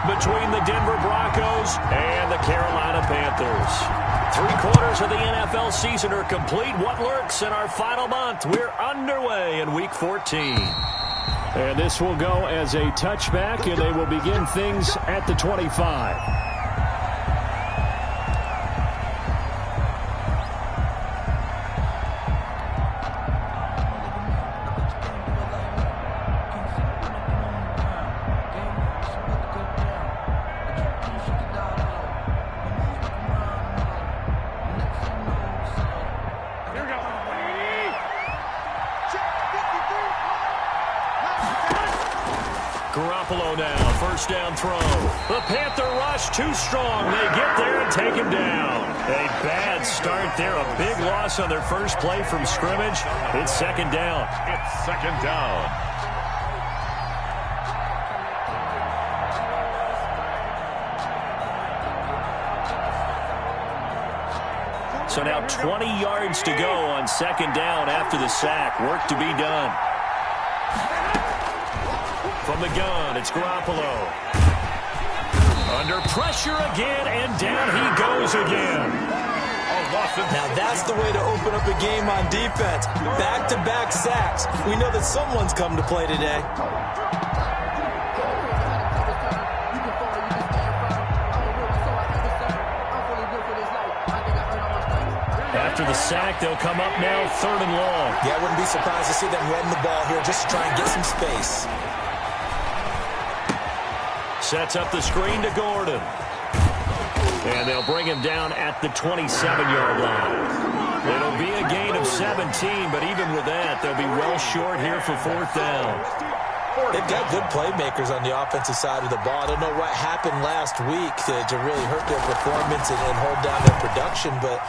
between the Denver Broncos and the Carolina Panthers. 3/4 of the NFL season are complete. What lurks in our final month? We're underway in Week 14. And this will go as a touchback, and they will begin things at the 25. Now, first down throw. The Panther rush too strong. They get there and take him down. A bad start there. A big loss on their first play from scrimmage. It's second down. It's second down. So now 20 yards to go on second down after the sack. Work to be done. From the gun, it's Garoppolo. Under pressure again, and down he goes again. Now that's the way to open up a game on defense. Back-to-back sacks. We know that someone's come to play today. After the sack, they'll come up now, third and long. Yeah, I wouldn't be surprised to see them run the ball here just to try and get some space. Sets up the screen to Gordon. And they'll bring him down at the 27-yard line. It'll be a gain of 17, but even with that, they'll be well short here for fourth down. They've got good playmakers on the offensive side of the ball. I don't know what happened last week to really hurt their performance and hold down their production, but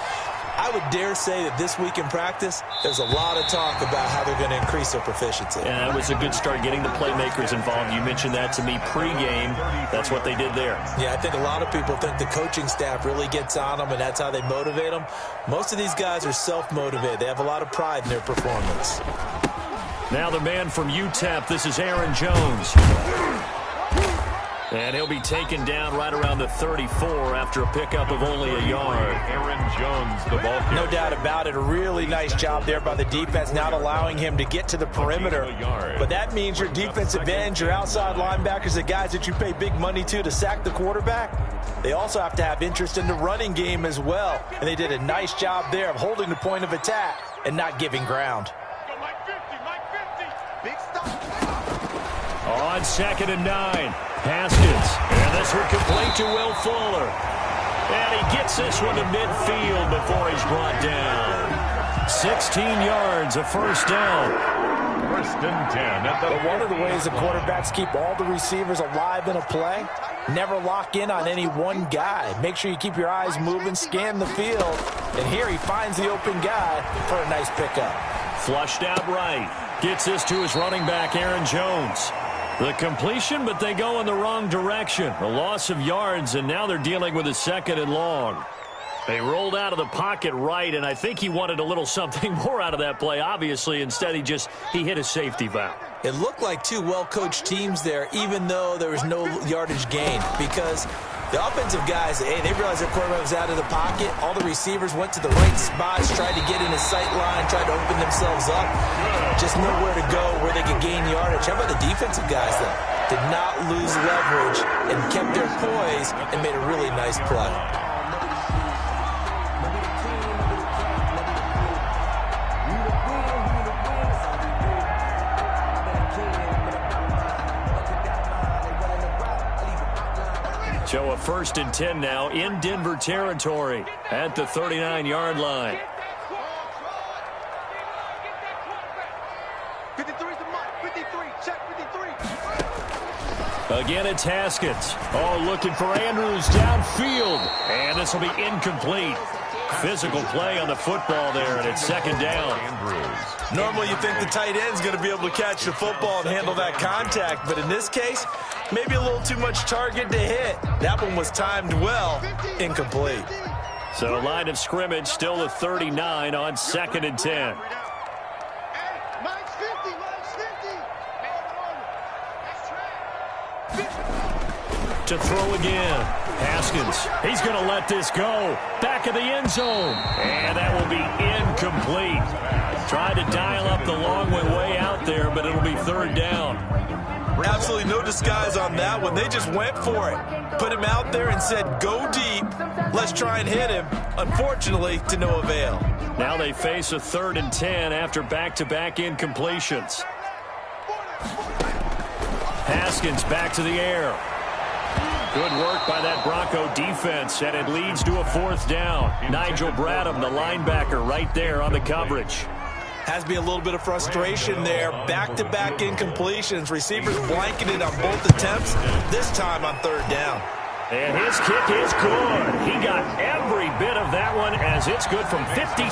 I would dare say that this week in practice, there's a lot of talk about how they're going to increase their proficiency. And that was a good start getting the playmakers involved. You mentioned that to me pregame. That's what they did there. Yeah, I think a lot of people think the coaching staff really gets on them, and that's how they motivate them. Most of these guys are self-motivated. They have a lot of pride in their performance. Now the man from UTEP, this is Aaron Jones. And he'll be taken down right around the 34 after a pickup of only a yard. Aaron Jones, the ball carrier. No doubt about it. A really nice job there by the defense, not allowing him to get to the perimeter. But that means your defensive ends, your outside linebackers, the guys that you pay big money to sack the quarterback, they also have to have interest in the running game as well. And they did a nice job there of holding the point of attack and not giving ground. On second and 9. Haskins, and this one complete to Will Fuller. And he gets this one to midfield before he's brought down. 16 yards, a first down. First and 10. But one of the ways the quarterbacks keep all the receivers alive in a play, never lock in on any one guy. Make sure you keep your eyes moving, scan the field. And here he finds the open guy for a nice pickup. Flushed out right. Gets this to his running back, Aaron Jones. The completion, but they go in the wrong direction. A loss of yards, and now they're dealing with a second and long. They rolled out of the pocket right, and I think he wanted a little something more out of that play, obviously. Instead, he hit a safety valve. It looked like two well-coached teams there, even though there was no yardage gain, because the offensive guys, they realized their quarterback was out of the pocket. All the receivers went to the right spots, tried to get in his sight line, tried to open themselves up. Just nowhere to go where they could gain yardage. How about the defensive guys, though? Did not lose leverage and kept their poise and made a really nice play. So a first and 10 now in Denver territory at the 39-yard line. 53, check 53. Again, it's Haskins. Oh, looking for Andrews downfield. And this will be incomplete. Physical play on the football there, and it's second down. Normally you think the tight end's going to be able to catch the football and handle that contact, but in this case, maybe a little too much target to hit. That one was timed well, incomplete. So line of scrimmage still the 39 on second and 10. To throw again. Haskins, he's going to let this go. Back of the end zone. And that will be incomplete. Tried to dial up the long way out there, but it'll be third down. Absolutely no disguise on that one. They just went for it. Put him out there and said, go deep. Let's try and hit him. Unfortunately, to no avail. Now they face a 3rd and 10 after back-to-back incompletions. Haskins back to the air. Good work by that Bronco defense, and it leads to a 4th down. Nigel Bradham, the linebacker, right there on the coverage. Has to be a little bit of frustration there. Back-to-back incompletions. Receivers blanketed on both attempts, this time on 3rd down. And his kick is good. He got every bit of that one as it's good from 56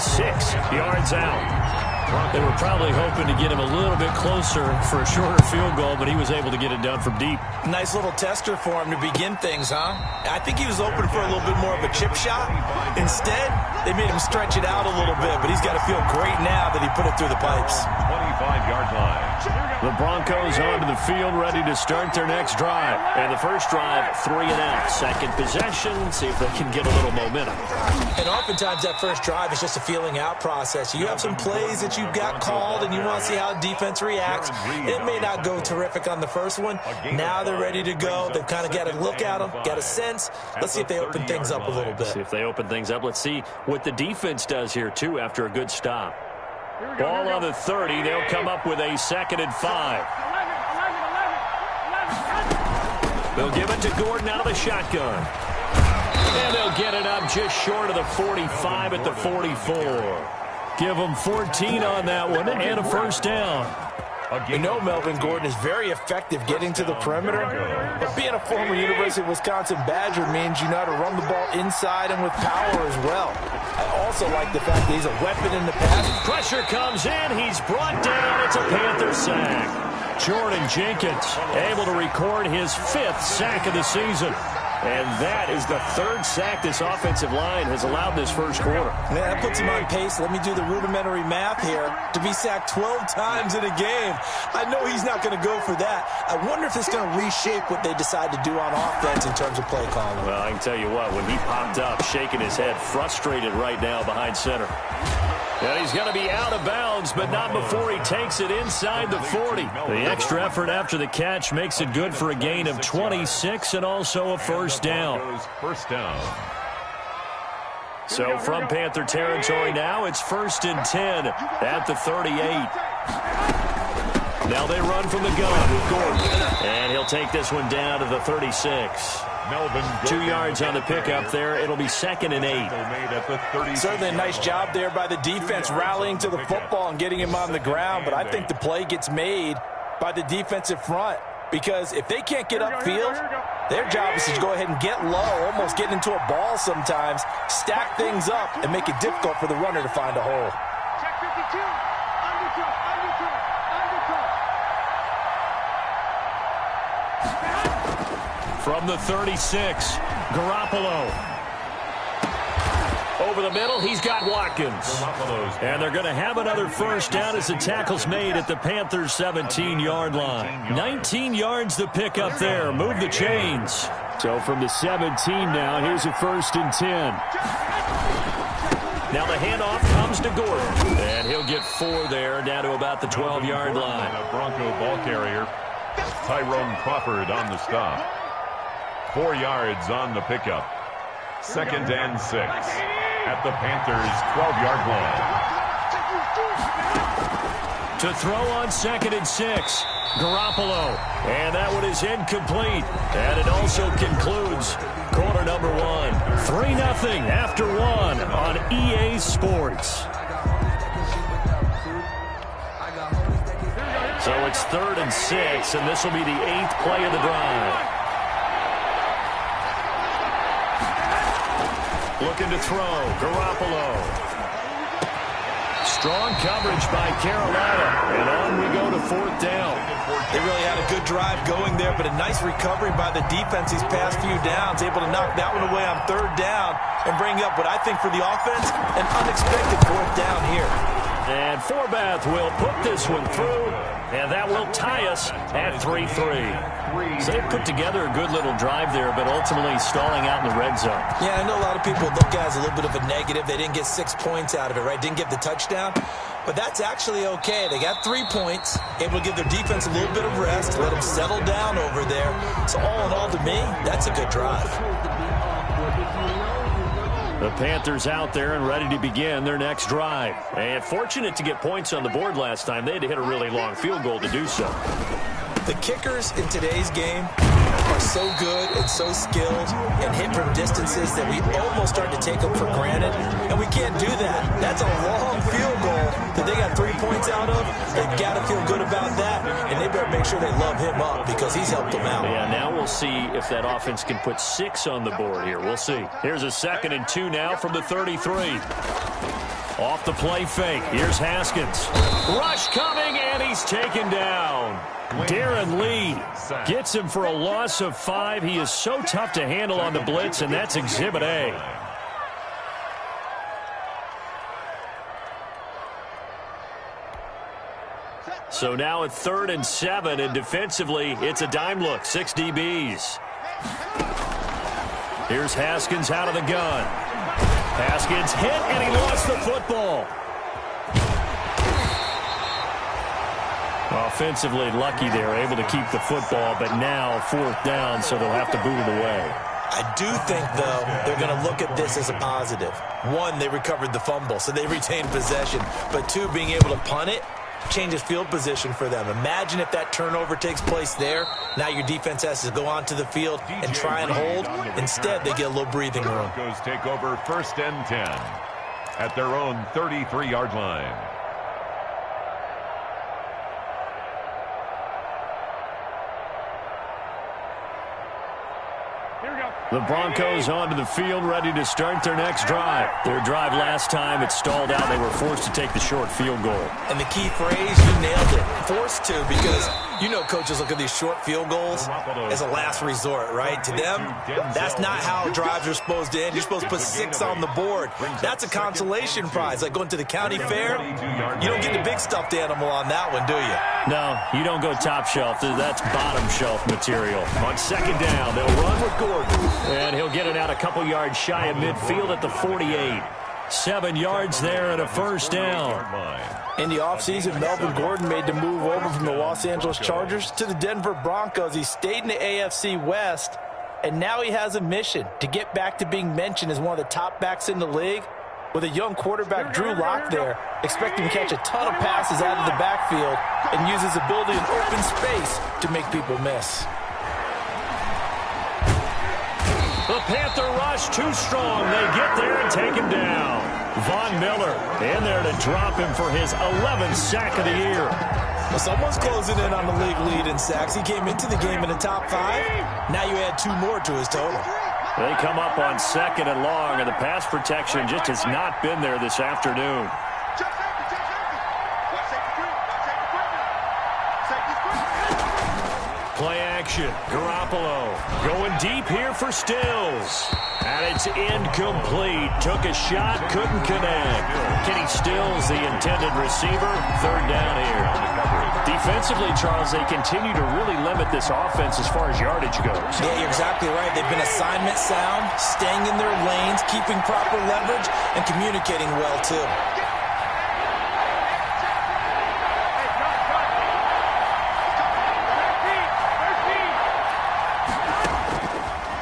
yards out. They were probably hoping to get him a little bit closer for a shorter field goal, but he was able to get it done from deep. Nice little tester for him to begin things, huh? I think he was open for a little bit more of a chip shot. Instead, they made him stretch it out a little bit, but he's got to feel great now that he put it through the pipes. 25-yard line. The Broncos onto the field, ready to start their next drive. And the first drive, 3 and out. Second possession, see if they can get a little momentum. And oftentimes that first drive is just a feeling out process. You have some plays that you've got called and you want to see how the defense reacts. It may not go terrific on the first one. Now they're ready to go. They've kind of got a look at them, got a sense. Let's see if they open things up a little bit. See if they open things up. Let's see what the defense does here, too, after a good stop. Ball on the 30. They'll come up with a 2nd and 5. They'll give it to Gordon out of the shotgun. And they'll get it up just short of the 45 at the 44. Give them 14 on that one and a first down. You know Melvin Gordon is very effective getting to the perimeter, but being a former University of Wisconsin Badger means you know how to run the ball inside and with power as well. I also like the fact that he's a weapon in the pass. Pressure comes in. He's brought down. It's a Panther sack. Jordan Jenkins able to record his 5th sack of the season. And that is the 3rd sack this offensive line has allowed this first quarter. Yeah, that puts him on pace. Let me do the rudimentary math here. To be sacked 12 times in a game. I know he's not going to go for that. I wonder if it's going to reshape what they decide to do on offense in terms of play calling. Well, I can tell you what, when he popped up, shaking his head, frustrated right now behind center. And he's going to be out of bounds, but not before he takes it inside the 40. The extra effort after the catch makes it good for a gain of 26 and also a first down. So from Panther territory now, it's 1st and 10 at the 38. Now they run from the gun with Gordon. And he'll take this one down to the 36. 2 yards on the pickup there. It'll be 2nd and 8. Certainly a nice job there by the defense rallying to the football and getting him on the ground. But I think the play gets made by the defensive front. Because if they can't get upfield, their job is to go ahead and get low, almost get into a ball sometimes, stack things up, and make it difficult for the runner to find a hole. Check 52. Undercut. From the 36, Garoppolo. Over the middle, he's got Watkins. And they're going to have another first down as the tackle's made at the Panthers' 17-yard line. 19 yards the pick up there. Move the chains. So from the 17 now, here's a 1st and 10. Now the handoff comes to Gordon. And he'll get 4 there, down to about the 12-yard line. A Bronco ball carrier. Tyrone Crawford on the stop. 4 yards on the pickup. 2nd and 6 at the Panthers' 12-yard line. To throw on 2nd and 6, Garoppolo. And that one is incomplete. And it also concludes quarter number 1. 3-0 after 1 on EA Sports. So it's 3rd and 6, and this will be the 8th play of the drive. Looking to throw, Garoppolo. Strong coverage by Carolina, and on we go to 4th down. They really had a good drive going there, but a nice recovery by the defense these past few downs, able to knock that one away on 3rd down and bring up what I think for the offense, an unexpected 4th down here. And Forbath will put this one through, and that will tie us at 3-3. So they put together a good little drive there, but ultimately stalling out in the red zone. Yeah, I know a lot of people look at it as a little bit of a negative. They didn't get 6 points out of it, right? Didn't get the touchdown. But that's actually okay. They got 3 points, able to give their defense a little bit of rest, let them settle down over there. So all in all, to me, that's a good drive. The Panthers out there and ready to begin their next drive. And fortunate to get points on the board last time. They had to hit a really long field goal to do so. The kickers in today's game are so good and so skilled and hit from distances that we almost start to take them for granted, and we can't do that. That's a long field goal that they got 3 points out of. They've got to feel good about that, and they better make sure they love him up because he's helped them out. Yeah, now we'll see if that offense can put 6 on the board here. We'll see. Here's a 2nd and 2 now from the 33. Off the play fake. Here's Haskins. Rush coming, and he's taken down. Darren Lee gets him for a loss of 5. He is so tough to handle on the blitz, and that's Exhibit A. So now at 3rd and 7, and defensively, it's a dime look. 6 DBs. Here's Haskins out of the gun. Haskins hit, and he lost the football. Offensively lucky they're able to keep the football, but now 4th down, so they'll have to boot it away. I do think, though, they're going to look at this as a positive. 1, they recovered the fumble, so they retained possession. But 2, being able to punt it changes field position for them. Imagine if that turnover takes place there. Now your defense has to go onto the field and try and hold. Instead, they get a little breathing room. Broncos take over 1st and 10 at their own 33-yard line. The Broncos onto the field, ready to start their next drive. Their drive last time, it stalled out. They were forced to take the short field goal. And the key phrase, you nailed it. Forced to, because you know coaches look at these short field goals as a last resort, right? To them, that's not how drives are supposed to end. You're supposed to put 6 on the board. That's a consolation prize. Like going to the county fair, you don't get the big stuffed animal on that one, do you? No, you don't go top shelf. That's bottom shelf material. On 2nd down, they'll run with Gordon. And he'll get it out a couple yards shy of midfield at the 48. 7 yards there and a 1st down. In the offseason, Melvin Gordon made the move over from the Los Angeles Chargers to the Denver Broncos. He stayed in the AFC West, and now he has a mission to get back to being mentioned as one of the top backs in the league. With a young quarterback, Drew Lock, there, expect him to catch a ton of passes out of the backfield and use his ability in open space to make people miss. The Panther rush too strong. They get there and take him down. Von Miller in there to drop him for his 11th sack of the year. Well, someone's closing in on the league lead in sacks. He came into the game in the top 5. Now you add 2 more to his total. They come up on 2nd and long, and the pass protection just has not been there this afternoon. Play action. Garoppolo going deep here for Stills. And it's incomplete. Took a shot, couldn't connect. Kenny Stills, the intended receiver. 3rd down here. Defensively, Charles, they continue to really limit this offense as far as yardage goes. Yeah, you're exactly right. They've been assignment sound, staying in their lanes, keeping proper leverage, and communicating well, too.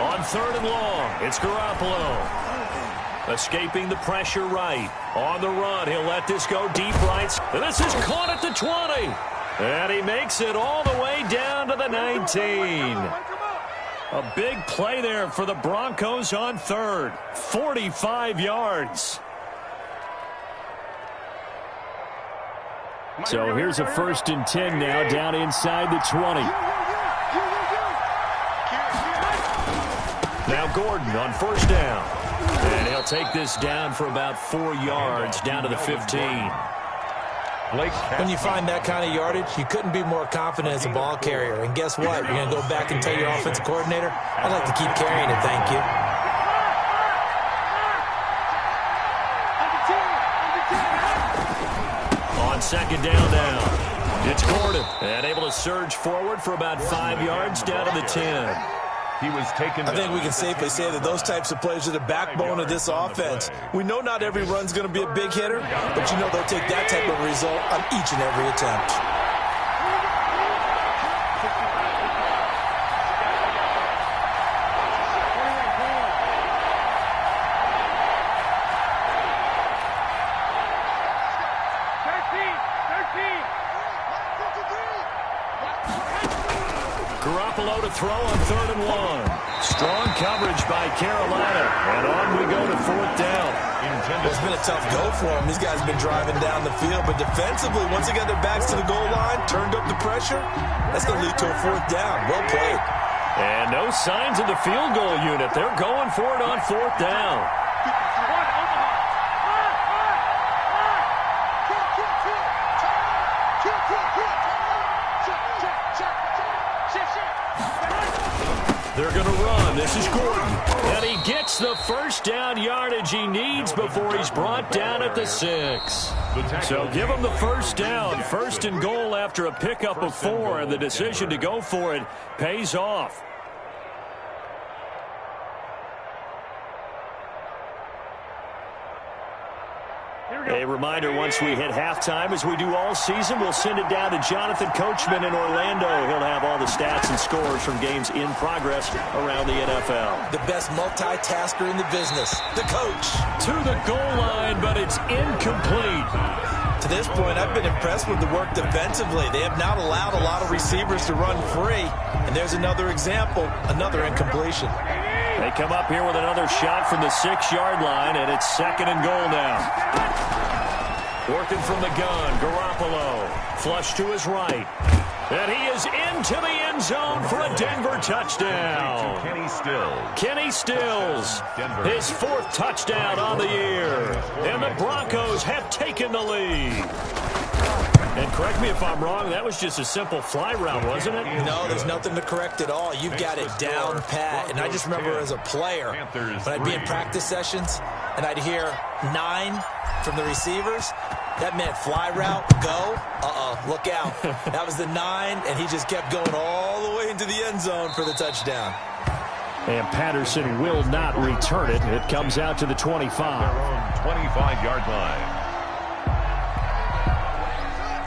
On 3rd and long, it's Garoppolo. Escaping the pressure right. On the run, he'll let this go deep right. And this is caught at the 20. And he makes it all the way down to the 19. A big play there for the Broncos on 3rd. 45 yards. So here's a 1st and 10 now down inside the 20. Now Gordon on 1st down. And he'll take this down for about 4 yards down to the 15. When you find that kind of yardage, you couldn't be more confident as a ball carrier. And guess what? You're going to go back and tell your offensive coordinator, I'd like to keep carrying it, thank you. on second down now. It's Gordon, and able to surge forward for about 5 yards down to the 10. He was taken. I think we can safely say that those types of plays are the backbone of this offense. We know not every run's going to be a big hitter, but you know they'll take that type of result on each and every attempt. Garoppolo to throw on 3rd and 1. Strong coverage by Carolina. And on we go to 4th down. It's been a tough go for them. These guys have been driving down the field. But defensively, once they got their backs to the goal line, turned up the pressure, that's going to lead to a 4th down. Well played. And no signs of the field goal unit. They're going for it on 4th down. They're going to run. This is Gordon. And he gets the first down yardage he needs before he's brought down at the 6. So give him the first down. 1st and goal after a pickup of 4. And the decision to go for it pays off. A reminder, once we hit halftime, as we do all season, we'll send it down to Jonathan Coachman in Orlando. He'll have all the stats and scores from games in progress around the NFL. The best multitasker in the business, the coach. To the goal line, but it's incomplete. To this point, I've been impressed with the work defensively. They have not allowed a lot of receivers to run free. And there's another example, another incompletion. They come up here with another shot from the 6-yard line, and it's 2nd and goal now. Working from the gun, Garoppolo. Flush to his right. And he is into the end zone for a Denver touchdown. Kenny Stills, his 4th touchdown on the year. And the Broncos have taken the lead. And correct me if I'm wrong, that was just a simple fly route, wasn't it? No, there's nothing to correct at all. You've got it down pat. And I just remember as a player, when I'd be in practice sessions, and I'd hear 9 from the receivers, that meant fly route, go, look out. That was the 9, and he just kept going all the way into the end zone for the touchdown. And Patterson will not return it. It comes out to the 25. 25-yard line.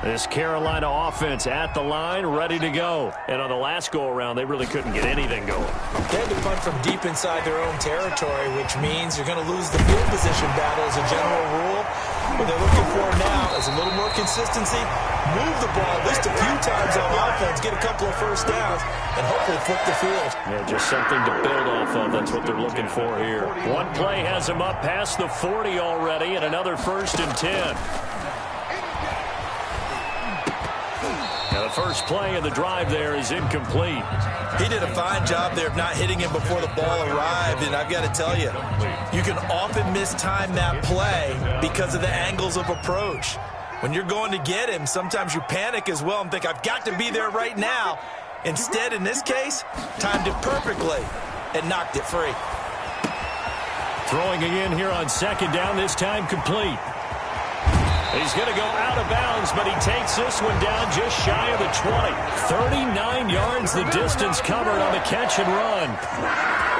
This Carolina offense at the line, ready to go. And on the last go-around, they really couldn't get anything going. They had to punt from deep inside their own territory, which means you're going to lose the field position battle as a general rule. What they're looking for now is a little more consistency, move the ball at least a few times on offense, get a couple of first downs, and hopefully flip the field. Yeah, just something to build off of. That's what they're looking for here. One play has them up past the 40 already, and another 1st and 10. Now the first play of the drive there is incomplete. He did a fine job there of not hitting him before the ball arrived, and I've got to tell you, you can often mistime that play because of the angles of approach. When you're going to get him, sometimes you panic as well and think, I've got to be there right now. Instead, in this case, timed it perfectly and knocked it free. Throwing again here on 2nd down, this time complete. He's going to go out of bounds, but he takes this one down just shy of the 20. 39 yards the distance covered on the catch and run.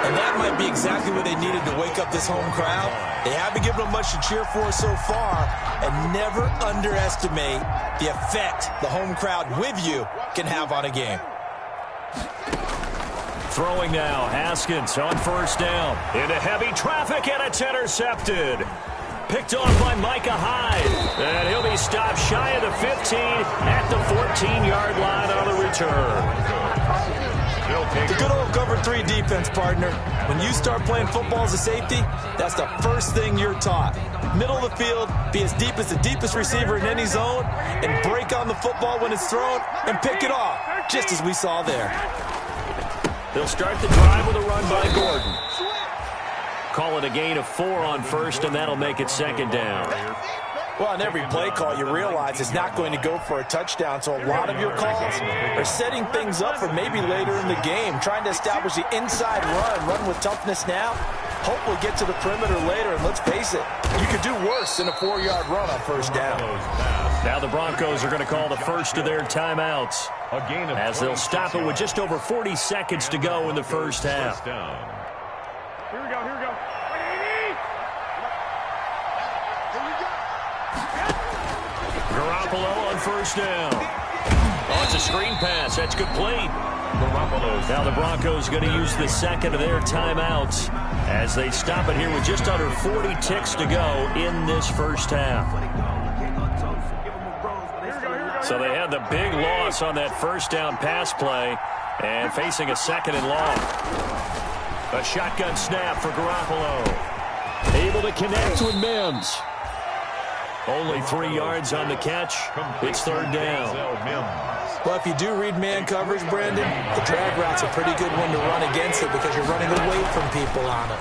And that might be exactly what they needed to wake up this home crowd. They haven't given them much to cheer for so far, and never underestimate the effect the home crowd with you can have on a game. Throwing now, Haskins on 1st down. Into heavy traffic, and it's intercepted. Picked off by Micah Hyde. And he'll be stopped shy of the 15 at the 14-yard line on the return. The good old cover 3 defense, partner. When you start playing football as a safety, that's the first thing you're taught. Middle of the field, be as deep as the deepest receiver in any zone, and break on the football when it's thrown and pick it off, just as we saw there. They'll start the drive with a run by Gordon. Call it a gain of 4 on 1st, and that'll make it 2nd down. Well, on every play call, you realize it's not going to go for a touchdown, so a lot of your calls are setting things up for maybe later in the game, trying to establish the inside run with toughness now, hopefully get to the perimeter later, and let's face it, you could do worse than a 4-yard run on 1st down. Now the Broncos are going to call the first of their timeouts, A gain of as they'll stop it with just over 40 seconds to go in the first half. First down. Here we go, here we go. Garoppolo on first down. Oh, it's a screen pass. That's complete. Now the Broncos going to use the second of their timeouts as they stop it here with just under 40 ticks to go in this first half. So they had the big loss on that first down pass play and facing a second and long. A shotgun snap for Garoppolo. Able to connect with Mims. Only 3 yards on the catch. It's third down. Well, if you do read man coverage, Brandon, the drag route's a pretty good one to run against it because you're running away from people on it.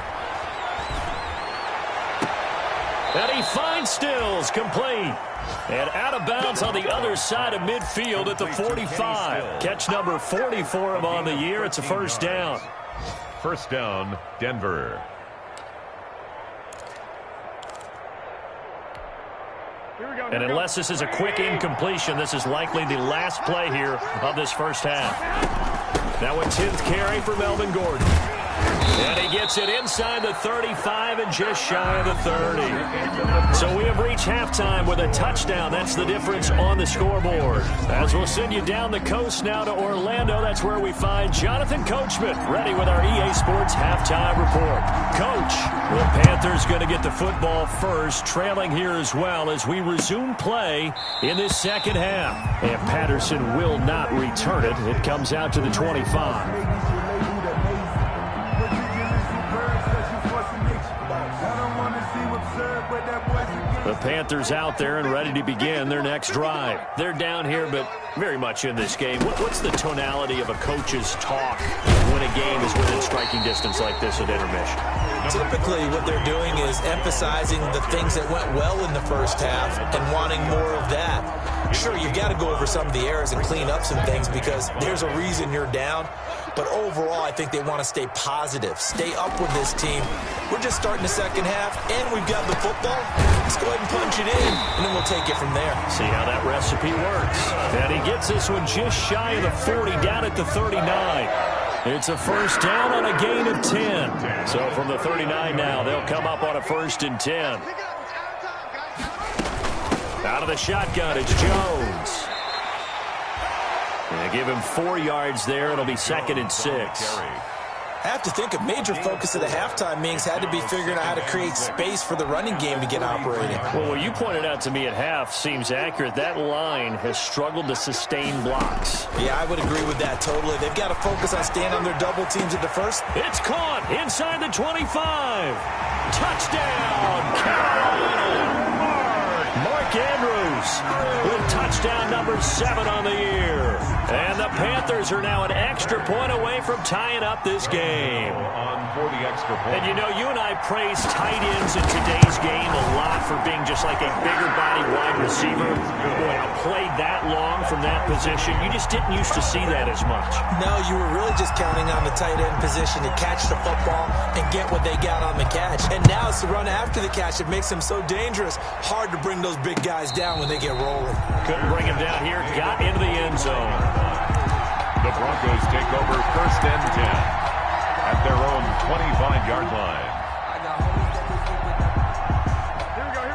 And he finds Stills, complete. And out of bounds on the other side of midfield at the 45. Catch number 40 for him on the year. It's a first down. First down, Denver. And unless this is a quick incompletion, this is likely the last play here of this first half. Now a 10th carry for Melvin Gordon. And he gets it inside the 35 and just shy of the 30. So we have reached halftime with a touchdown. That's the difference on the scoreboard. As we'll send you down the coast now to Orlando, that's where we find Jonathan Coachman ready with our EA Sports halftime report. Coach, the Panthers going to get the football first, trailing here as well as we resume play in this second half. And Patterson will not return it. It comes out to the 25. The Panthers out there and ready to begin their next drive. They're down here, but very much in this game. What's the tonality of a coach's talk when a game is within striking distance like this at intermission? Typically, what they're doing is emphasizing the things that went well in the first half and wanting more of that. Sure, you've got to go over some of the errors and clean up some things because there's a reason you're down. But overall, I think they want to stay positive, stay up with this team. We're just starting the second half, and we've got the football. Let's go ahead and punch it in, and then we'll take it from there. See how that recipe works. And he gets this one just shy of the 40, down at the 39. It's a first down on a gain of 10. So from the 39 now, they'll come up on a 1st and 10. Out of the shotgun, it's Jones. They give him 4 yards there. It'll be 2nd and 6. I have to think a major focus of the halftime meetings had to be figuring out how to create space for the running game to get operating. Well, what you pointed out to me at half seems accurate. That line has struggled to sustain blocks. Yeah, I would agree with that totally. They've got to focus on staying on their double teams at the first. It's caught inside the 25. Touchdown, Carolina. Mark Andrews with touchdown number 7 on the year. And the Panthers are now an extra point away from tying up this game. On for the extra point. And you know, you and I praise tight ends in today's game a lot for being just like a bigger body wide receiver. Boy, I played that long from that position. You just didn't used to see that as much. No, you were really just counting on the tight end position to catch the football and get what they got on the catch. And now it's the run after the catch that makes them so dangerous. Hard to bring those big guys down when they get rolling. Couldn't bring him down here. Got into the end zone. The Broncos take over 1st and 10 at their own 25-yard line.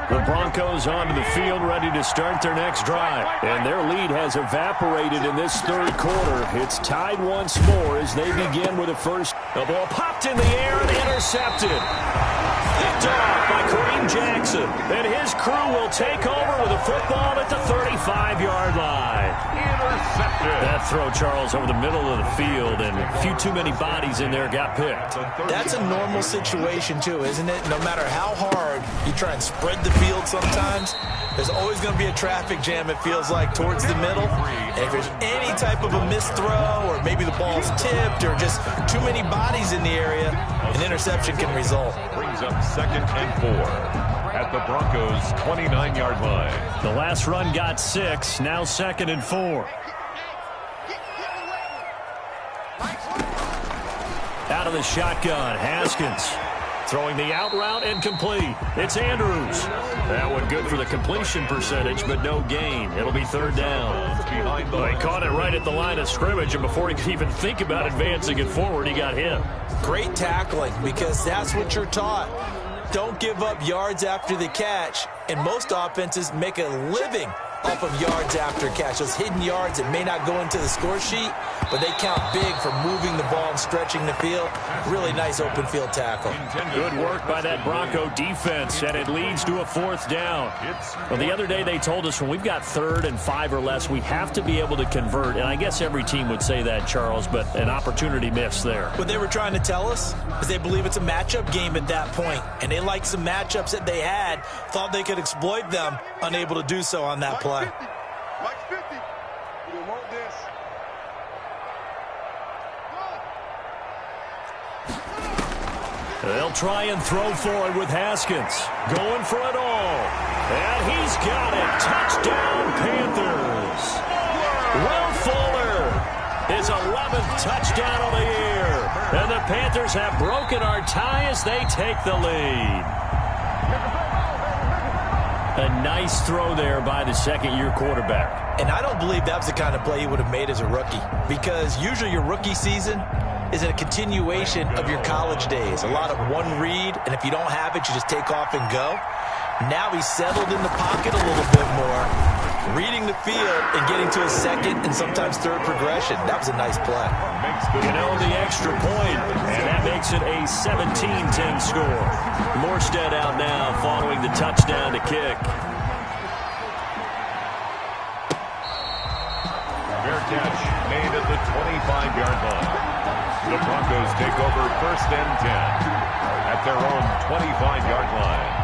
The Broncos onto the field ready to start their next drive. And their lead has evaporated in this third quarter. It's tied once more as they begin with a first. The ball popped in the air and intercepted. Picked off by Kareem Jackson. And his crew will take over with a football at the 35-yard line. Intercepted. That throw, Charles, over the middle of the field, and a few too many bodies in there got picked. That's a normal situation, too, isn't it? No matter how hard you try and spread the field sometimes, there's always going to be a traffic jam, it feels like, towards the middle. And if there's any type of a missed throw, or maybe the ball's tipped, or just too many bodies in the area, an interception can result. Brings up 2nd and 4 at the Broncos' 29-yard line. The last run got 6, now 2nd and 4. Out of the shotgun, Haskins. Throwing the out route and complete. It's Andrews. That one good for the completion percentage, but no gain. It'll be third down. He caught it right at the line of scrimmage, and before he could even think about advancing it forward, he got hit. Great tackling, because that's what you're taught. Don't give up yards after the catch, and most offenses make a living off of yards after catch. Those hidden yards that may not go into the score sheet, but they count big for moving the ball and stretching the field. Really nice open field tackle. Good work by that Bronco defense, and it leads to a fourth down. Well, the other day they told us when we've got 3rd and 5 or less, we have to be able to convert, and I guess every team would say that, Charles, but an opportunity missed there. What they were trying to tell us is they believe it's a matchup game at that point, and they liked some matchups that they had, thought they could exploit them, unable to do so on that play. Mike 50. We want this. They'll try and throw for it with Haskins. Going for it all. And he's got it. Touchdown, Panthers. Will Fuller, his 11th touchdown of the year. And the Panthers have broken our tie as they take the lead. A nice throw there by the second-year quarterback. And I don't believe that was the kind of play he would have made as a rookie, because usually your rookie season is a continuation of your college days. A lot of one read, and if you don't have it, you just take off and go. Now he's settled in the pocket a little bit more, reading the field and getting to a second and sometimes third progression. That was a nice play. You know, the extra point, and that makes it a 17-10 score. Morstead out now following the touchdown to kick. Fair catch made at the 25-yard line. The Broncos take over 1st and 10 at their own 25-yard line.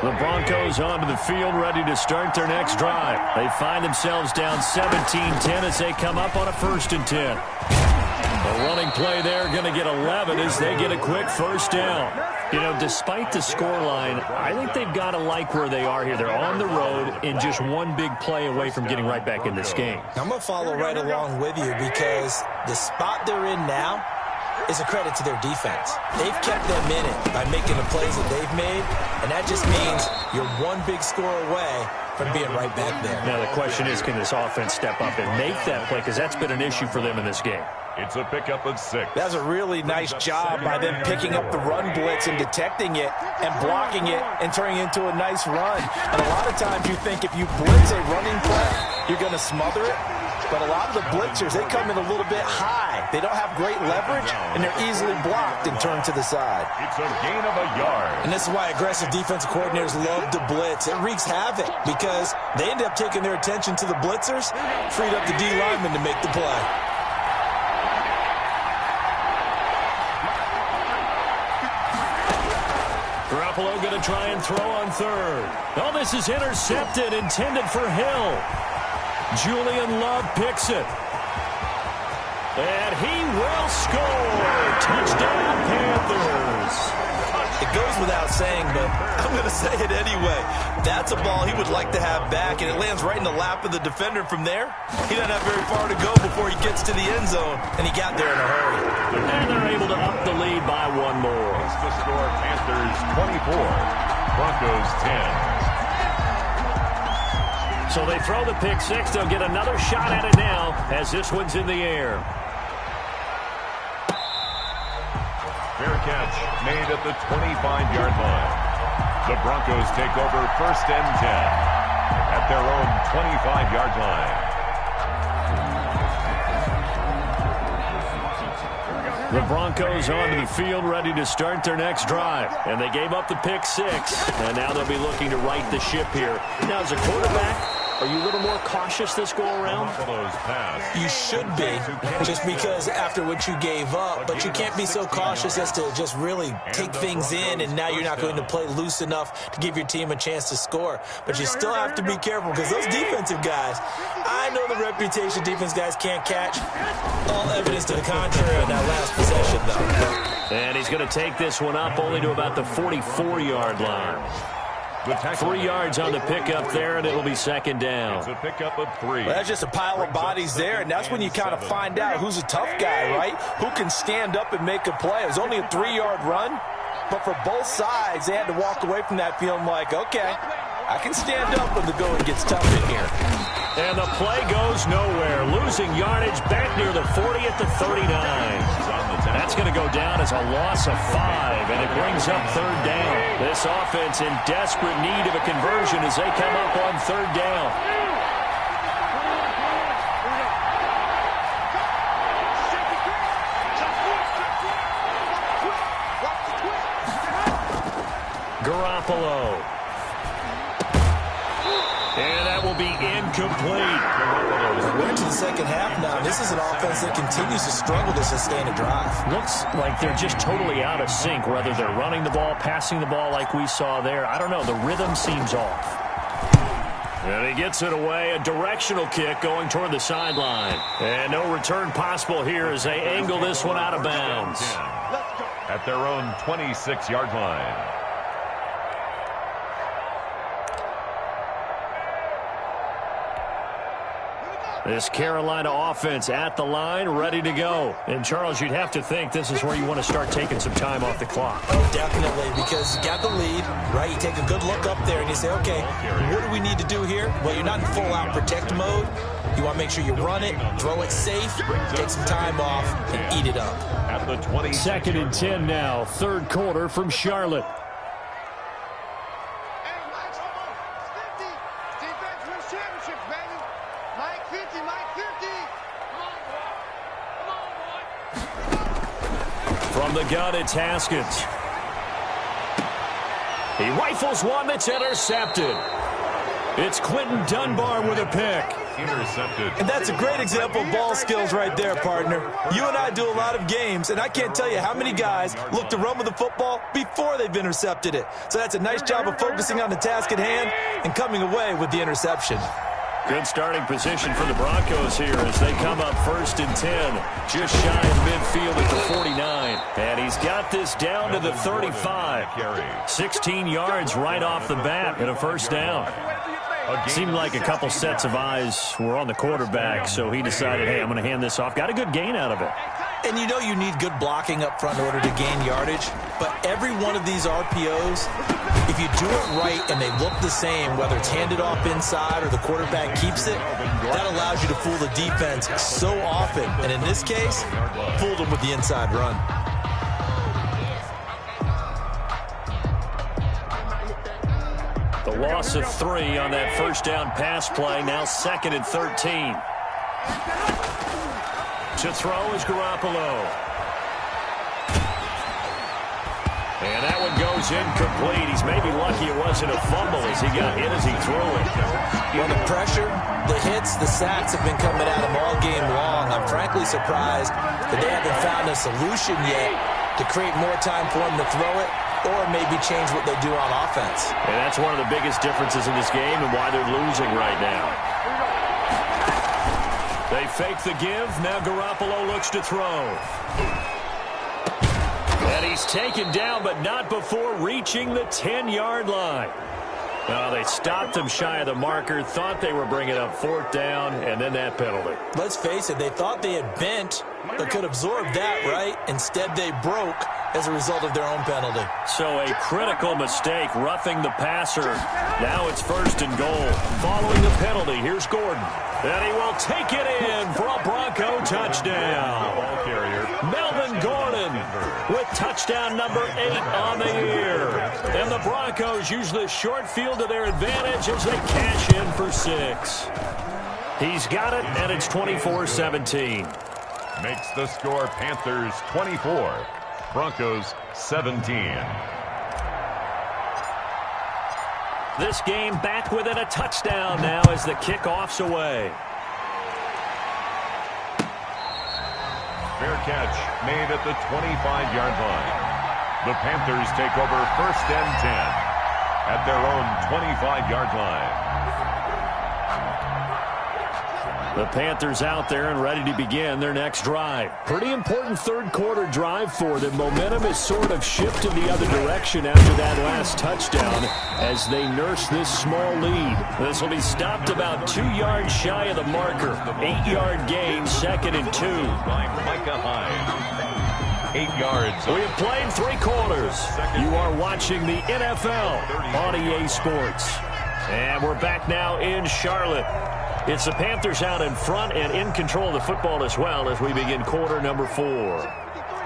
The Broncos onto the field, ready to start their next drive. They find themselves down 17-10 as they come up on a 1st and 10. A running play there, going to get 11 as they get a quick first down. You know, despite the scoreline, I think they've got to like where they are here. They're on the road and just one big play away from getting right back in this game. I'm going to follow right along with you, because the spot they're in now is a credit to their defense. They've kept them in it by making the plays that they've made, and that just means you're one big score away from being right back there. Now the question is, can this offense step up and make that play, because that's been an issue for them in this game. It's a pickup of 6. That's a really nice job by them picking up the run blitz and detecting it and blocking it and turning it into a nice run. And a lot of times you think if you blitz a running play, you're going to smother it. But a lot of the blitzers, they come in a little bit high. They don't have great leverage, and they're easily blocked and turned to the side. It's a gain of a yard. And this is why aggressive defensive coordinators love to blitz. It wreaks havoc because they end up taking their attention to the blitzers, freed up the D lineman to make the play. Garoppolo going to try and throw on 3rd. Oh, this is intercepted, intended for Hill. Julian Love picks it. And he will score. Touchdown, Panthers. It goes without saying, but I'm going to say it anyway. That's a ball he would like to have back, and it lands right in the lap of the defender from there. He doesn't have very far to go before he gets to the end zone, and he got there in a hurry. And they're able to up the lead by one more. It's the score, Panthers 24, Broncos 10. So they throw the pick 6. They'll get another shot at it now as this one's in the air. Fair catch made at the 25-yard line. The Broncos take over 1st and 10 at their own 25-yard line. The Broncos onto the field, ready to start their next drive. And they gave up the pick 6, and now they'll be looking to right the ship here. Now, as a quarterback, are you a little more cautious this go-around? You should be, just because after what you gave up, but you can't be so cautious as to just really take things in, and now you're not going to play loose enough to give your team a chance to score. But you still have to be careful, because those defensive guys, I know the reputation defense guys can't catch. All evidence to the contrary on that last possession, though. And he's going to take this one up only to about the 44-yard line. 3 yards on the pickup there, and it'll be second down. It's a pickup of 3. Well, that's just a pile of bodies there, and that's when you kind of find out who's a tough guy, right? Who can stand up and make a play. It was only a 3-yard run, but for both sides, they had to walk away from that feeling like, okay, I can stand up when the going gets tough in here. And the play goes nowhere. Losing yardage back near the 40 at the 39. That's going to go down as a loss of 5, and it brings up third down. This offense in desperate need of a conversion as they come up on third down. Garoppolo. And that will be incomplete. We're into the second half now. This is an offense that continues to struggle to sustain a drive. Looks like they're just totally out of sync, whether they're running the ball, passing the ball like we saw there. I don't know. The rhythm seems off. And he gets it away. A directional kick going toward the sideline. And no return possible here as they angle this one out of bounds. At their own 26-yard line. This Carolina offense at the line, ready to go. And, Charles, you'd have to think this is where you want to start taking some time off the clock. Oh, definitely, because you got the lead, right? You take a good look up there and you say, okay, what do we need to do here? Well, you're not in full-out protect mode. You want to make sure you run it, throw it safe, take some time off, and eat it up. At the 20. Second and 10 now, third quarter from Charlotte. From the gun, it's Haskins. He rifles one that's intercepted. It's Quentin Dunbar with a pick. Intercepted. And that's a great example of ball skills right there, partner. You and I do a lot of games, and I can't tell you how many guys look to run with the football before they've intercepted it. So that's a nice job of focusing on the task at hand and coming away with the interception. Good starting position for the Broncos here as they come up first and 10. Just shy of midfield at the 49. And he's got this down to the 35. 16 yards right off the bat and a first down. Seemed like a couple sets of eyes were on the quarterback, so he decided, hey, I'm going to hand this off. Got a good gain out of it. And you know you need good blocking up front in order to gain yardage, but every one of these RPOs, if you do it right and they look the same, whether it's handed off inside or the quarterback keeps it, that allows you to fool the defense so often. And in this case, fooled them with the inside run. The loss of 3 on that first down pass play, now second and 13. To throw is Garoppolo. And that one goes incomplete. He's maybe lucky it wasn't a fumble as he got hit as he threw it. Well, the pressure, the hits, the sacks have been coming at him all game long. I'm frankly surprised that they haven't found a solution yet to create more time for him to throw it or maybe change what they do on offense. And that's one of the biggest differences in this game and why they're losing right now. They fake the give. Now Garoppolo looks to throw. And he's taken down, but not before reaching the 10-yard line. No, they stopped him shy of the marker, thought they were bringing up fourth down, and then that penalty. Let's face it, they thought they had bent or could absorb that, right? Instead, they broke as a result of their own penalty. So a critical mistake, roughing the passer. Now it's first and goal. Following the penalty, here's Gordon. And he will take it in for a Bronco touchdown. Ball carrier. Melvin Gordon with touchdown number 8 on the year. And the Broncos use the short field to their advantage as they cash in for 6. He's got it, and it's 24-17. Makes the score Panthers 24, Broncos 17. This game back within a touchdown now as the kickoff's away. Fair catch made at the 25-yard line. The Panthers take over first and 10 at their own 25-yard line. The Panthers out there and ready to begin their next drive. Pretty important third-quarter drive for them. Momentum has sort of shifted the other direction after that last touchdown as they nurse this small lead. This will be stopped about 2 yards shy of the marker. 8-yard gain, 2nd and 2. By Micah Hyde. 8 yards. We have played 3 quarters. You are watching the NFL on EA Sports. And we're back now in Charlotte. It's the Panthers out in front and in control of the football as well as we begin quarter number 4.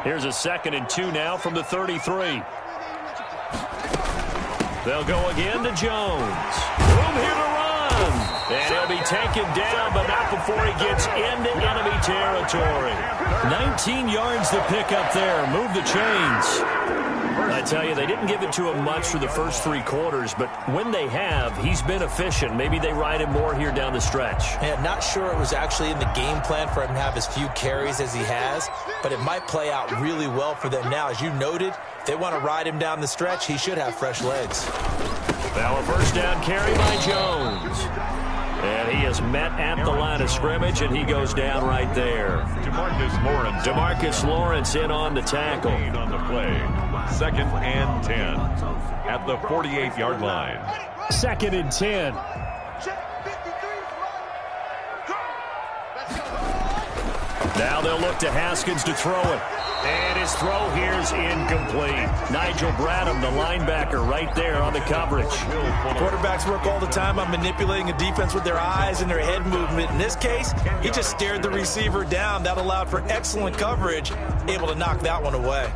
Here's a 2nd and 2 now from the 33. They'll go again to Jones. Room here to run. And he'll be taken down, but not before he gets into enemy territory. 19 yards to pick up there. Move the chains. I tell you, they didn't give it to him much for the first 3 quarters, but when they have, he's been efficient. Maybe they ride him more here down the stretch. Yeah, not sure it was actually in the game plan for him to have as few carries as he has, but it might play out really well for them now. As you noted, if they want to ride him down the stretch, he should have fresh legs. Now a first down carry by Jones. And he is met at the line of scrimmage, and he goes down right there. DeMarcus Lawrence in on the tackle. On the play. 2nd and 10 at the 48-yard line. 2nd and 10. Now they'll look to Haskins to throw it. And his throw here is incomplete. Nigel Bradham, the linebacker, right there on the coverage. Quarterbacks work all the time on manipulating a defense with their eyes and their head movement. In this case, he just stared the receiver down. That allowed for excellent coverage, able to knock that one away.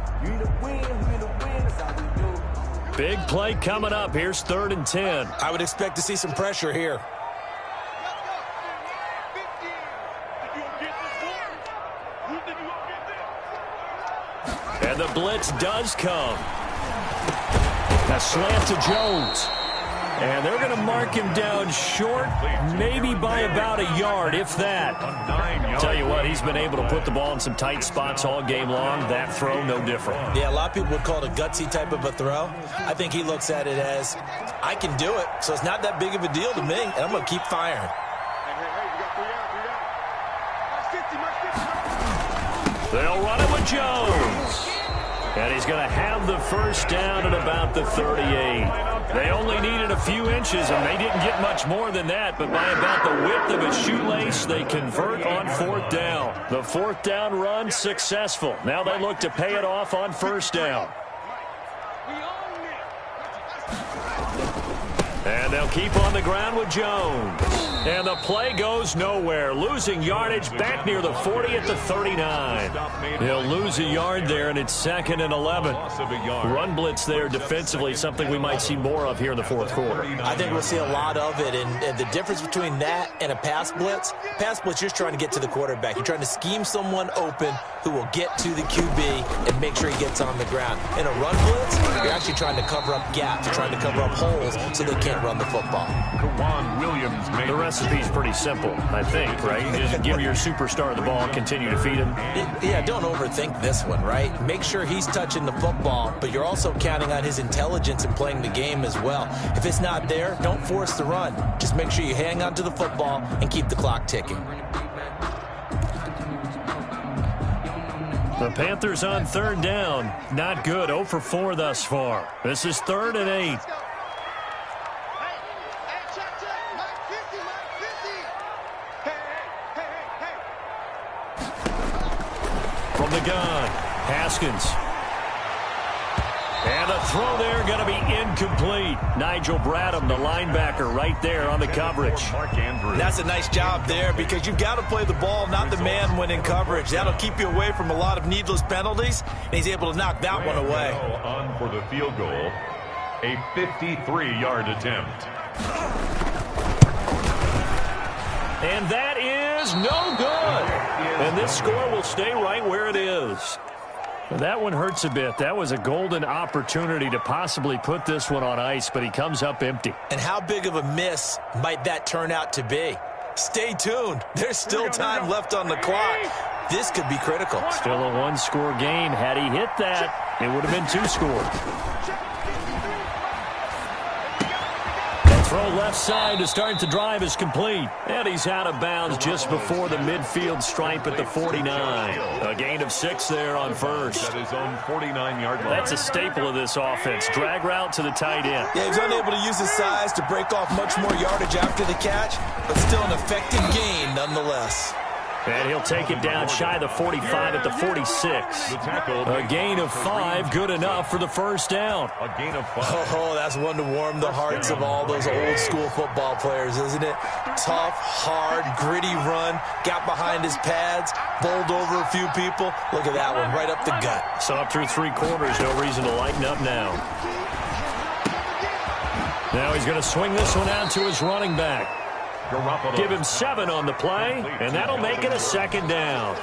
Big play coming up. Here's 3rd and 10. I would expect to see some pressure here. And the blitz does come. A slant to Jones. And they're going to mark him down short, maybe by about a yard, if that. Tell you what, he's been able to put the ball in some tight spots all game long. That throw, no different. Yeah, a lot of people would call it a gutsy type of a throw. I think he looks at it as, I can do it, so it's not that big of a deal to me, and I'm going to keep firing. They'll run it with Jones. And he's going to have the first down at about the 38. They only needed a few inches, and they didn't get much more than that. But by about the width of a shoelace, they convert on 4th down. The 4th down run successful. Now they look to pay it off on 1st down. And they'll keep on the ground with Jones. And the play goes nowhere. Losing yardage back near the 40 at the 39. He'll lose a yard there, and it's 2nd and 11. Run blitz there defensively, something we might see more of here in the 4th quarter. I think we'll see a lot of it, and the difference between that and a pass blitz, you're just trying to get to the quarterback. You're trying to scheme someone open who will get to the QB and make sure he gets on the ground. In a run blitz, you're actually trying to cover up gaps. You're trying to cover up holes so they can't run the football. The recipe's pretty simple, I think, right? You just give your superstar the ball and continue to feed him. Yeah, don't overthink this one, right? Make sure he's touching the football, but you're also counting on his intelligence in playing the game as well. If it's not there, don't force the run. Just make sure you hang on to the football and keep the clock ticking. The Panthers on 3rd down. Not good. 0 for 4 thus far. This is 3rd and 8. From the gun, Haskins. And a throw there going to be incomplete. Nigel Bradham, the linebacker, right there on the coverage. That's a nice job there because you've got to play the ball, not the man when in coverage. That'll keep you away from a lot of needless penalties, and he's able to knock that one away. On for the field goal, a 53-yard attempt. And that is no good. And this score will stay right where it is. That one hurts a bit. That was a golden opportunity to possibly put this one on ice, but he comes up empty. And how big of a miss might that turn out to be? Stay tuned. There's still time left on the clock. This could be critical. Still a 1-score game. Had he hit that, it would have been 2 scores. That's throw left side to start the drive is complete. And he's out of bounds just before the midfield stripe at the 49. A gain of 6 there on first. At his own 49-yard line. That's a staple of this offense. Drag route to the tight end. Yeah, he's unable to use his size to break off much more yardage after the catch, but still an effective gain nonetheless. And he'll take it down shy of the 45 at the 46. A gain of 5, good enough for the first down. A gain of 5. Oh, that's one to warm the hearts of all those old-school football players, isn't it? Tough, hard, gritty run, got behind his pads, bowled over a few people. Look at that one, right up the gut. So up through 3 quarters, no reason to lighten up now. Now he's going to swing this one out to his running back. Give him 7 on the play, and that'll make it a second down.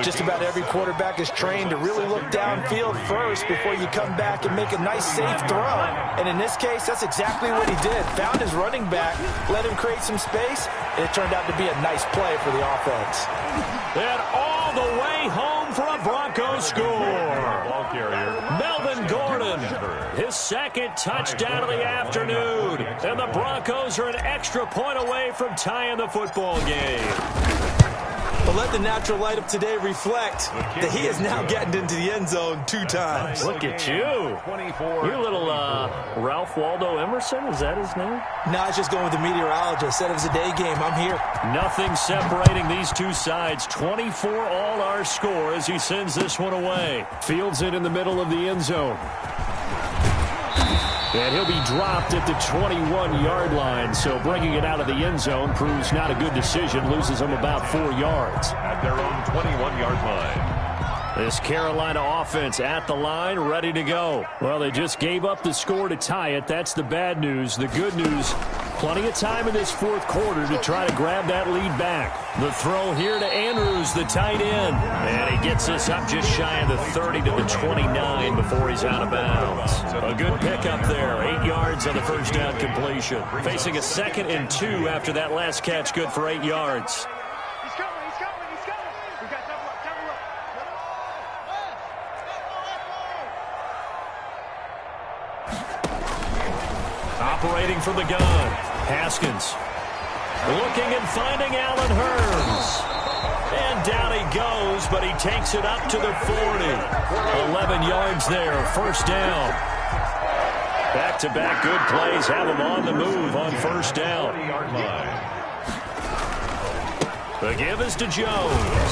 Just about every quarterback is trained to really look downfield first before you come back and make a nice, safe throw. And in this case, that's exactly what he did. Found his running back, let him create some space, and it turned out to be a nice play for the offense. And all the way home for a Broncos score. Melvin Gordon, his second touchdown of the afternoon. And the Broncos are an extra point away from tying the football game. But let the natural light of today reflect that he is now getting into the end zone 2 times. Look at you. You're a little Ralph Waldo Emerson, is that his name? No, I was just going with the meteorologist. Said it was a day game. I'm here. Nothing separating these two sides. 24 all our score as he sends this one away. Fields it in the middle of the end zone. And he'll be dropped at the 21-yard line, so bringing it out of the end zone proves not a good decision, loses him about 4 yards. At their own 21-yard line. This Carolina offense at the line, ready to go. Well, they just gave up the score to tie it. That's the bad news. The good news, plenty of time in this 4th quarter to try to grab that lead back. The throw here to Andrews, the tight end. And he gets this up just shy of the 30 to the 29 before he's out of bounds. A good pickup there, 8 yards on the first down completion. Facing a 2nd and 2 after that last catch, good for 8 yards. He's coming. We got double up. Operating from the gun, Haskins. Looking and finding Allen Hurns. And down he goes, but he takes it up to the 40. 11 yards there, first down. Back-to-back good plays have him on the move on first down. The give is to Jones.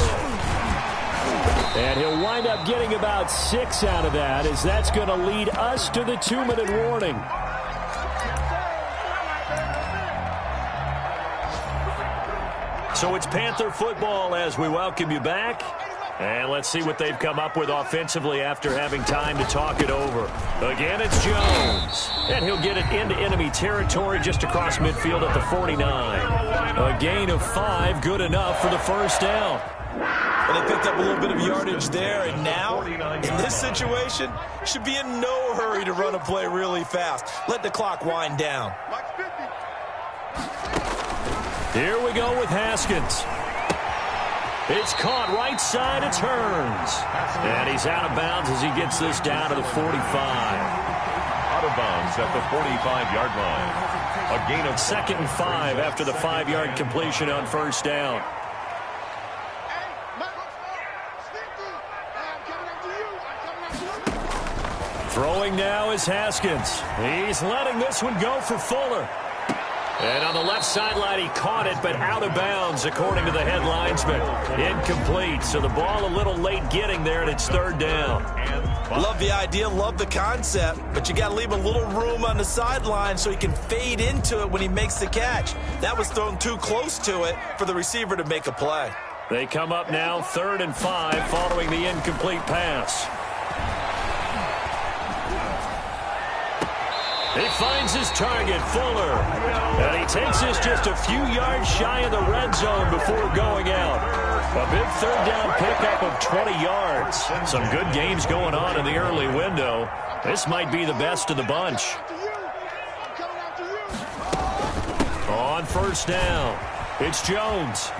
And he'll wind up getting about 6 out of that, as that's going to lead us to the 2-minute warning. So it's Panther football as we welcome you back. And let's see what they've come up with offensively after having time to talk it over. Again, it's Jones. And he'll get it into enemy territory just across midfield at the 49. A gain of 5, good enough for the first down. Well, they picked up a little bit of yardage there, and now, in this situation, should be in no hurry to run a play really fast. Let the clock wind down. Here we go with Haskins. It's caught right side, it's Hurns. And he's out of bounds as he gets this down to the 45. Out of bounds at the 45-yard line. A gain of 2nd and 5 after the 5-yard completion on first down. Throwing now is Haskins. He's letting this one go for Fuller. And on the left sideline, he caught it, but out of bounds, according to the head linesman. Incomplete, so the ball a little late getting there, and it's 3rd down. Love the idea, love the concept, but you got to leave a little room on the sideline so he can fade into it when he makes the catch. That was thrown too close to it for the receiver to make a play. They come up now 3rd and 5 following the incomplete pass. He finds his target, Fuller. And he takes this just a few yards shy of the red zone before going out. A big 3rd down pickup of 20 yards. Some good games going on in the early window. This might be the best of the bunch. On first down, it's Jones.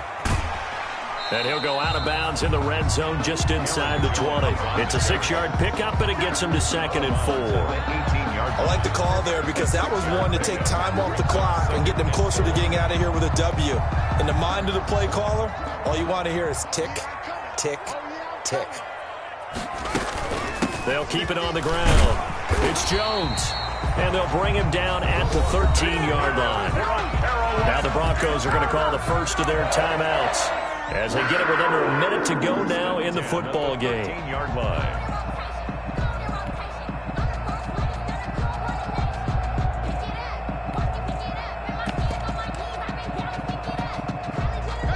And he'll go out of bounds in the red zone just inside the 20. It's a 6-yard pickup, and it gets him to 2nd and 4. I like the call there because that was one to take time off the clock and get them closer to getting out of here with a W. In the mind of the play caller, all you want to hear is tick, tick, tick. They'll keep it on the ground. It's Jones. And they'll bring him down at the 13-yard line. Now the Broncos are going to call the first of their timeouts as they get it with under a minute to go now in the football game. 13-yard line.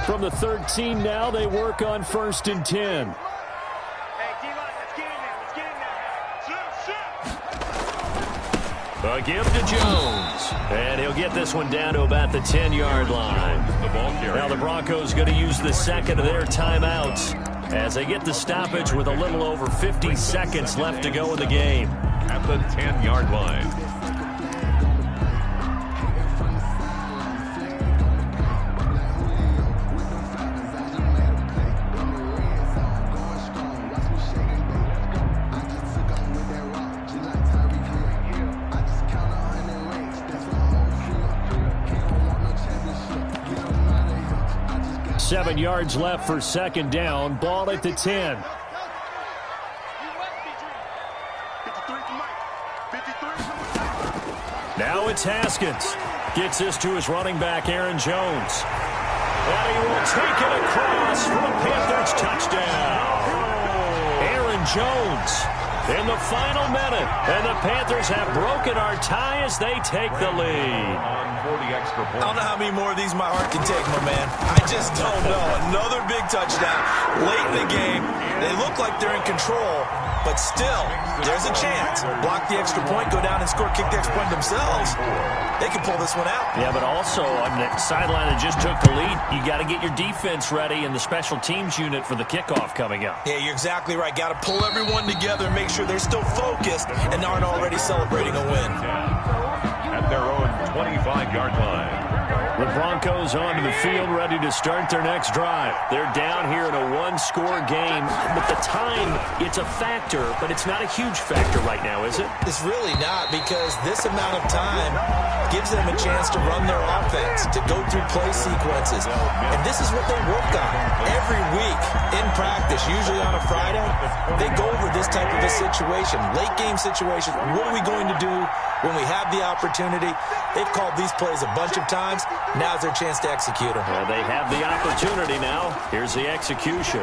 From the 13 now, they work on 1st and 10. A give to Jones. And he'll get this one down to about the 10-yard line. Now the Broncos going to use the second of their timeouts as they get the stoppage with a little over 50 seconds left to go in the game. At the 10-yard line. Seven yards left for 2nd down. Ball at the 10. Now it's Haskins. Gets this to his running back, Aaron Jones. And he will take it across for a Panthers touchdown. Aaron Jones in the final minute. And the Panthers have broken our tie as they take the lead. For the extra point. I don't know how many more of these my heart can take, my man. I just don't know. Another big touchdown late in the game. They look like they're in control, but still, there's a chance. Block the extra point, go down and score, kick the extra point themselves. They can pull this one out. Yeah, but also on the sideline that just took the lead, you got to get your defense ready and the special teams unit for the kickoff coming up. Yeah, you're exactly right. Got to pull everyone together and make sure they're still focused and aren't already celebrating a win. At their own 25-yard line. The Broncos onto the field ready to start their next drive. They're down here in a one-score game. But the time, it's a factor, but it's not a huge factor right now, is it? It's really not, because this amount of time gives them a chance to run their offense, to go through play sequences. And this is what they work on every week in practice, usually on a Friday. They go over this type of a situation, late game situation. What are we going to do when we have the opportunity? They've called these plays a bunch of times. Now's their chance to execute them. Well, they have the opportunity now. Here's the execution.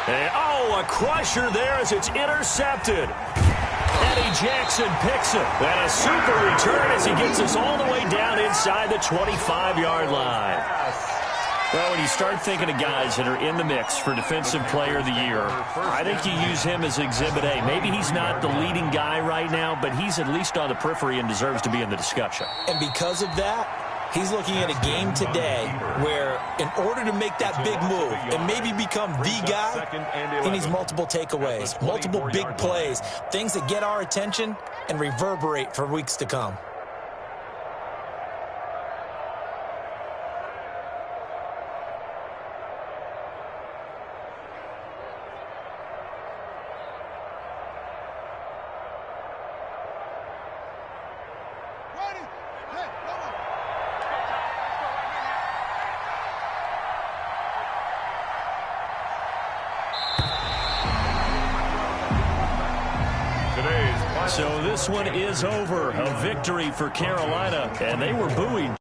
And, a crusher there as it's intercepted. Eddie Jackson picks it. And a super return as he gets us all the way down inside the 25-yard line. Well, when you start thinking of guys that are in the mix for Defensive Player of the Year, I think you use him as Exhibit A. Maybe he's not the leading guy right now, but he's at least on the periphery and deserves to be in the discussion. And because of that, he's looking at a game today where in order to make that big move and maybe become the guy, he needs multiple takeaways, multiple big plays, things that get our attention and reverberate for weeks to come. So this one is over. A victory for Carolina, and they were booing.